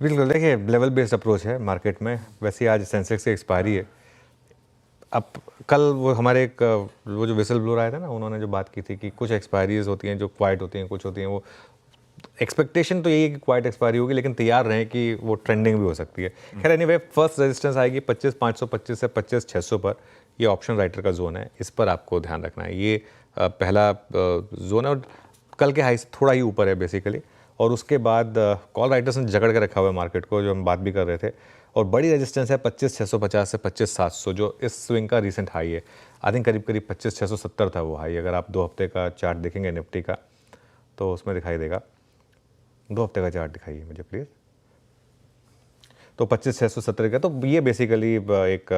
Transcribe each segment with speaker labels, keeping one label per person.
Speaker 1: बिल्कुल, देखिए level based approach है मार्केट में। वैसे ही आज सेंसेक्स की एक्सपायरी है। अब कल वो हमारे एक वो जो विसल ब्लोअर आया था ना, उन्होंने जो बात की थी कि कुछ एक्सपायरीज होती हैं जो क्वाइट होती हैं, कुछ होती हैं वो एक्सपेक्टेशन तो यही है कि क्वाइट एक्सपायरी होगी, लेकिन तैयार रहें कि वो ट्रेंडिंग भी हो सकती है। खैर एनीवे, फर्स्ट रेजिस्टेंस आएगी 25,525 से 25,600 पर। ये ऑप्शन राइटर का जोन है, इस पर आपको ध्यान रखना है। ये पहला जोन है और कल के हाई से थोड़ा ही ऊपर है बेसिकली। और उसके बाद कॉल राइटर्स ने जकड़ के रखा हुआ है मार्केट को, जो हम बात भी कर रहे थे। और बड़ी रेजिस्टेंस है 25,650 से 25,700, जो इस स्विंग का रीसेंट हाई है। आई थिंक करीब करीब 25,670 था वो हाई। अगर आप 2 हफ्ते का चार्ट देखेंगे निफ्टी का तो उसमें दिखाई देगा। 2 हफ्ते का चार्ट दिखाइए मुझे प्लीज़। तो 25,670 का, तो ये बेसिकली एक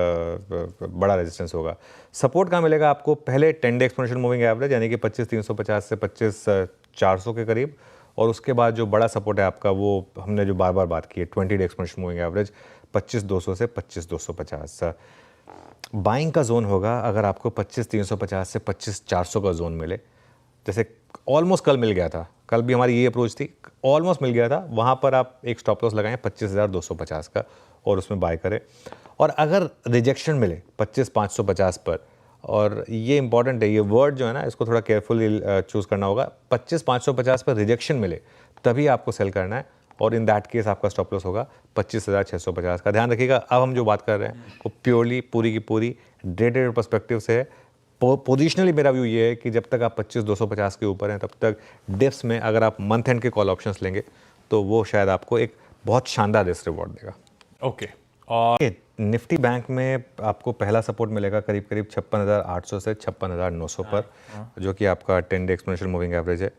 Speaker 1: बड़ा रेजिस्टेंस होगा। सपोर्ट कहाँ मिलेगा आपको? पहले 10 डे एक्सपोनेंशियल मूविंग एवरेज, यानी कि 25,350 से 25,400 के करीब। और उसके बाद जो बड़ा सपोर्ट है आपका, वो हमने जो बार बार बात की है, 20 डे एक्सपोनेंशियल मूविंग एवरेज 25,200 से 25,250। बाइंग का जोन होगा अगर आपको 25,350 से 25,400 का जोन मिले। जैसे ऑलमोस्ट कल मिल गया था, कल भी हमारी ये अप्रोच थी, ऑलमोस्ट मिल गया था। वहाँ पर आप एक स्टॉप लॉस लगाएं 25,250 का और उसमें बाय करें। और अगर रिजेक्शन मिले 25,550 पर, और ये इंपॉर्टेंट है, ये वर्ड जो है ना, इसको थोड़ा केयरफुली चूज़ करना होगा। 25,550 पर रिजेक्शन मिले तभी आपको सेल करना है, और इन दैट केस आपका स्टॉप लॉस होगा 25,650 का। ध्यान रखिएगा, अब हम जो बात कर रहे हैं वो प्योरली पूरी की पूरी डे ट्रेड पर्सपेक्टिव से है। पोजिशनली मेरा व्यू ये है कि जब तक आप 25,250 के ऊपर हैं, तब तक डिप्स में अगर आप मंथ एंड के कॉल ऑप्शंस लेंगे तो वो शायद आपको एक बहुत शानदार रिस्क रिवॉर्ड देगा।
Speaker 2: ओके। और
Speaker 1: निफ्टी बैंक में आपको पहला सपोर्ट मिलेगा करीब करीब 56,800 से 56,900 पर, जो कि आपका 10 डे एक्सपोनेंशियल मूविंग एवरेज है।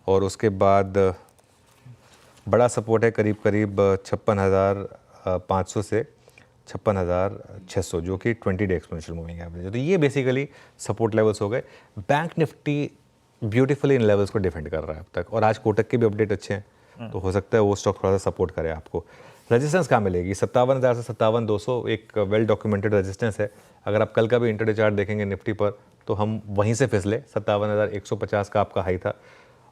Speaker 1: और उसके बाद बड़ा सपोर्ट है करीब करीब 56,500 से 56,600, जो कि 20 डे एक्सपोनेंशियल मूविंग एवरेज है। तो ये बेसिकली सपोर्ट लेवल्स हो गए। बैंक निफ्टी ब्यूटीफुली इन लेवल्स को डिफेंड कर रहा है अब तक, और आज कोटक के भी अपडेट अच्छे हैं, तो हो सकता है वो स्टॉक थोड़ा सा सपोर्ट करे आपको। रेजिस्टेंस कहाँ मिलेगी? 57,000 से 57,200 एक वेल डॉक्यूमेंटेड रेजिस्टेंस है। अगर आप कल का भी इंटरडे चार्ट देखेंगे निफ्टी पर, तो हम वहीं से फिसले। 57,150 का आपका हाई था।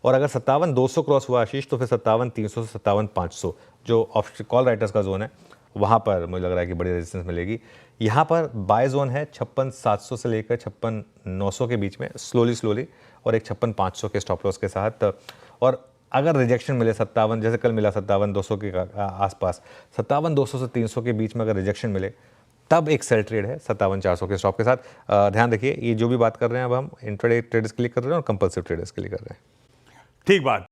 Speaker 1: और अगर 57,200 क्रॉस हुआ आशीष, तो फिर 57,300 से 57,500 जो ऑप्शन कॉल राइटर्स का जोन है, वहाँ पर मुझे लग रहा है कि बड़ी रेजिस्टेंस मिलेगी। यहाँ पर बाय जोन है 56,700 से लेकर 56,900 के बीच में, स्लोली, और एक 56,500 के स्टॉप लॉस के साथ। और अगर रिजेक्शन मिले 57, जैसे कल मिला 57,200 के आसपास, 57,200 से 300 के बीच में अगर रिजेक्शन मिले, तब एक सेल ट्रेड है 57,400 के स्टॉप के साथ। ध्यान रखिए, ये जो भी बात कर रहे हैं अब हम इंट्राडे ट्रेडर्स के लिए कर रहे हैं और कंपल्सिव ट्रेडर्स के लिए कर रहे हैं।
Speaker 2: ठीक बात।